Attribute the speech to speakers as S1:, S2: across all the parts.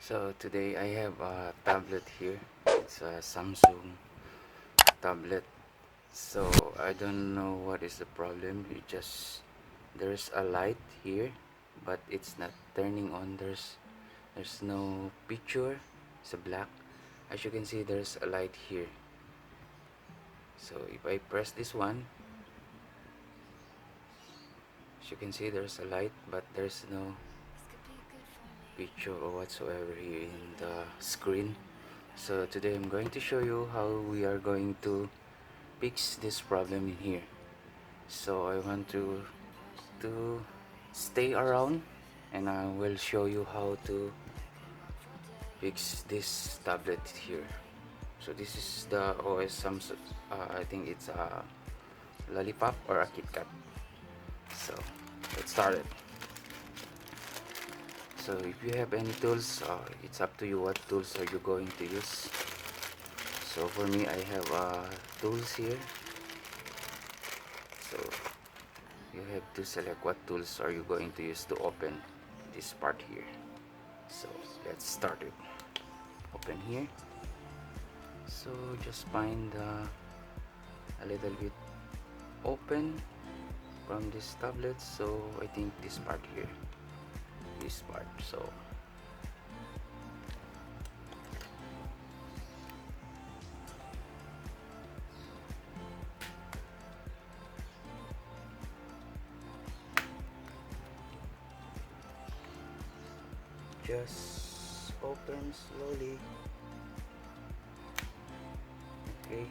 S1: So today I have a tablet here. It's a Samsung tablet. So I don't know what is the problem. There's a light here, but it's not turning on. There's no picture. It's a black. As you can see, there's a light here. So if I press this one, as you can see, there's a light, but there's no picture or whatsoever here in the screen. So today I'm going to show you how we are going to fix this problem in here. So I want to stay around, and I will show you how to fix this tablet here. So this is the OS Samsung. I think it's a Lollipop or a KitKat. So let's start it. So if you have any tools, it's up to you what tools are you going to use. So for me, I have tools here. So you have to select what tools are you going to use to open this part here. So let's start it. Open here. So just find a little bit open from this tablet. So I think this part here, this part. So just open slowly. Okay,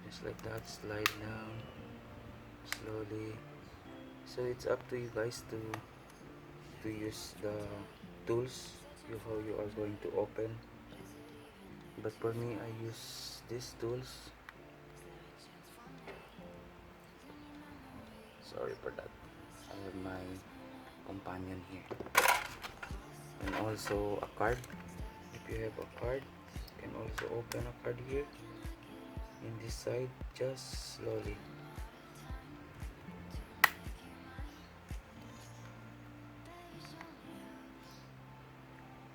S1: just like that, slide down slowly. So it's up to you guys to use the tools, how you are going to open. But for me, I use these tools. Sorry for that. I have my companion here, and also a card. If you have a card, you can also open a card here in this side, just slowly.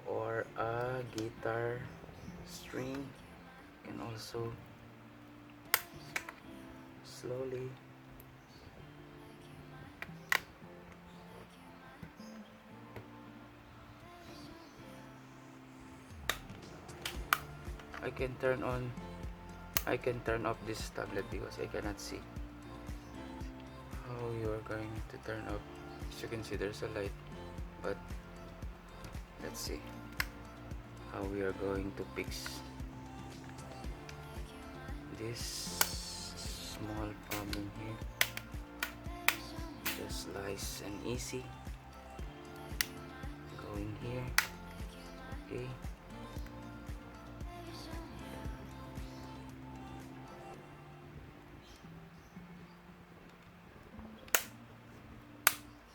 S1: Or a guitar string, you can also slowly. I can turn off this tablet because I cannot see how you are going to turn off. As you can see, there's a light, but let's see how we are going to fix this small problem here. Just nice and easy. Going here. Okay.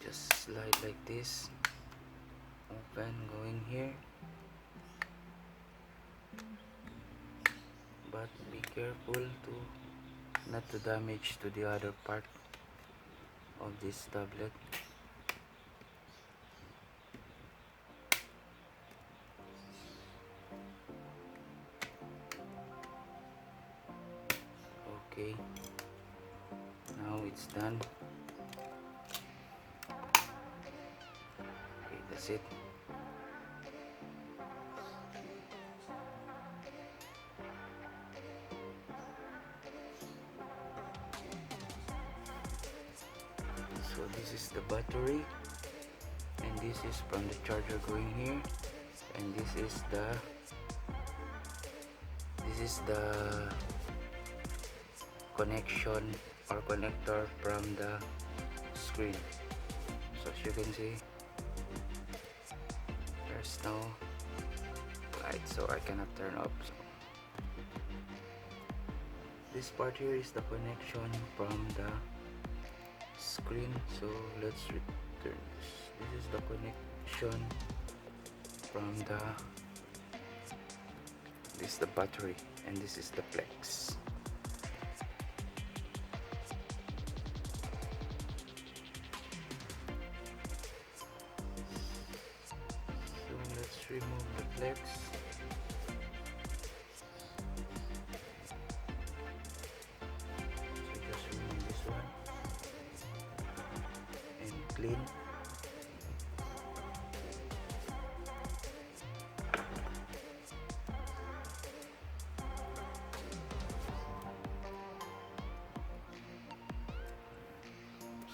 S1: Just slide like this. Open, going here. But be careful to not to damage to the other part of this tablet. Okay, now it's done. Okay, that's it. So this is the battery, and this is from the charger going here, and this is the connection or connector from the screen. So as you can see, there's no light, so I cannot turn off. So this part here is the connection from the screen. So let's return this is the connection from this is the battery, and this is the flex. 6. So just remove this one and clean.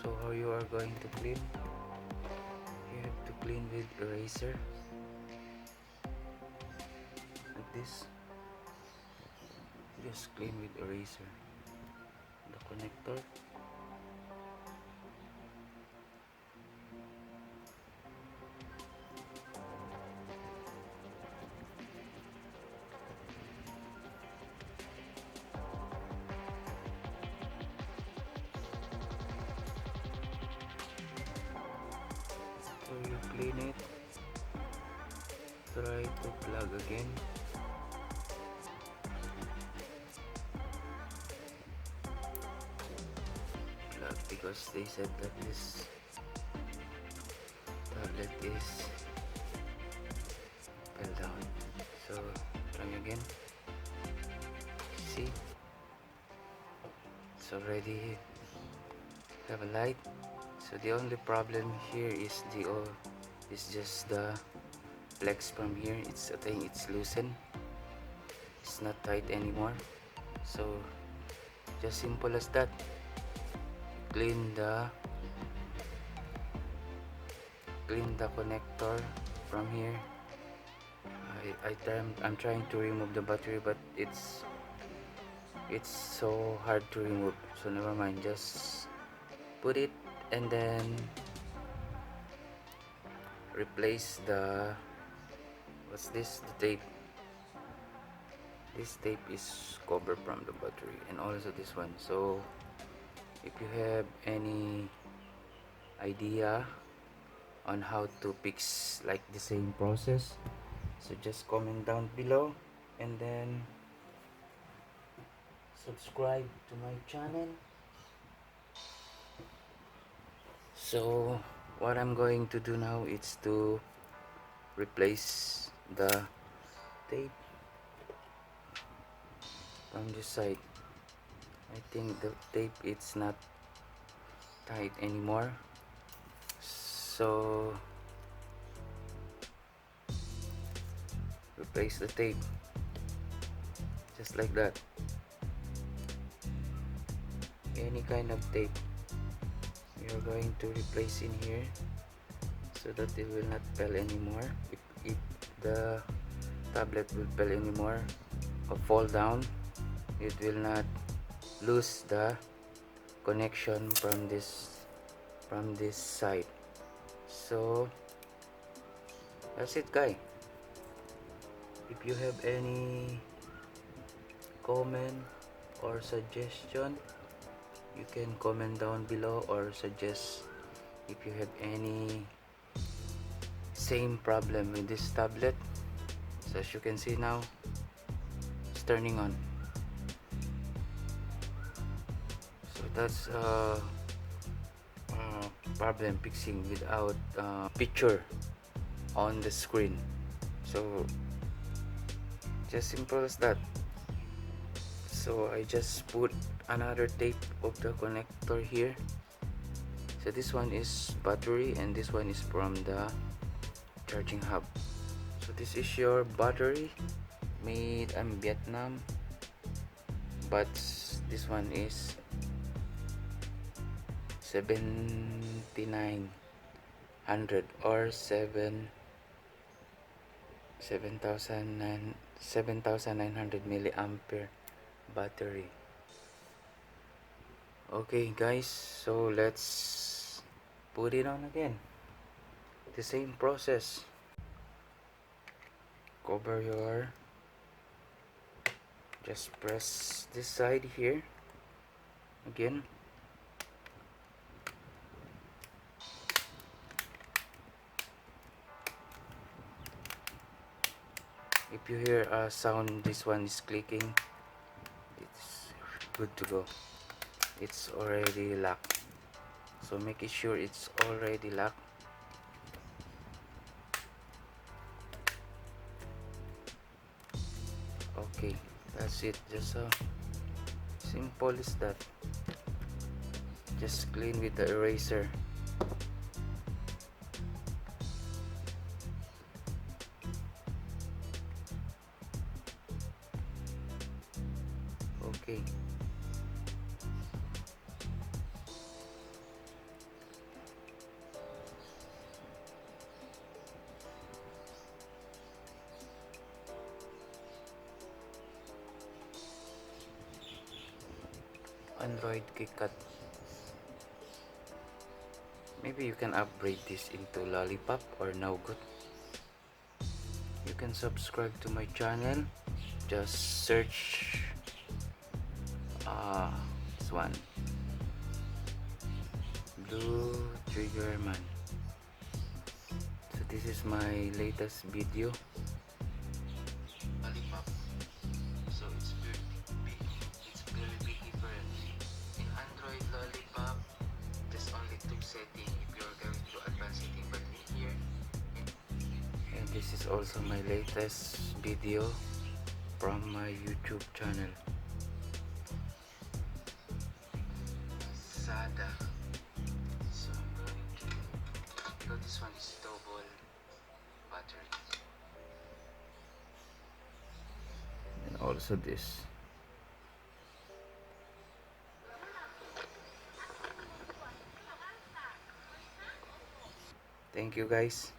S1: So how you are going to clean? You have to clean with eraser like this. Just clean with eraser the connector. So you clean it, try to plug again. Plug, because they said that this tablet is fell down. So try again. See, it's already have a light. So the only problem here is just the flex from here. I think it's loosened. It's not tight anymore. So just simple as that. Clean the connector from here. I'm trying to remove the battery, but it's so hard to remove. So never mind. Just put it and then replace the what's this? The tape. This tape is covered from the battery, and also this one. So if you have any idea on how to fix like the same process, so just comment down below and then subscribe to my channel. So what I'm going to do now is to replace the tape from this side. I think the tape it's not tight anymore, so replace the tape just like that. Any kind of tape you're going to replace in here so that it will not fail anymore. If the tablet will fail anymore or fall down, it will not lose the connection from this side. So that's it, guys. If you have any comment or suggestion, you can comment down below or suggest if you have any same problem with this tablet. So as you can see now, it's turning on. So that's problem fixing without picture on the screen. So just simple as that. So I just put another tape of the connector here. So this one is battery and this one is from the charging hub. So this is your battery, made in Vietnam, but this one is 7900 or 7900 milliampere battery. Okay guys, so let's put it on again. The same process. Cover your, just press this side here again. If you hear a sound, this one is clicking, it's good to go. It's already locked, so make sure it's already locked. Okay, that's it. Just simple as that. Just clean with the eraser. Okay. Android KitKat. Maybe you can upgrade this into Lollipop or Nougat. You can subscribe to my channel. Just search this one, Blue Trigger Man. So this is my latest video. Lollipop. So it's very big difference. In Android Lollipop, there's only two settings if you're going to advanced setting, but in here, and this is also my latest video from my YouTube channel. Sada. So I'm going to, because this one is double battery. And also this. Thank you guys.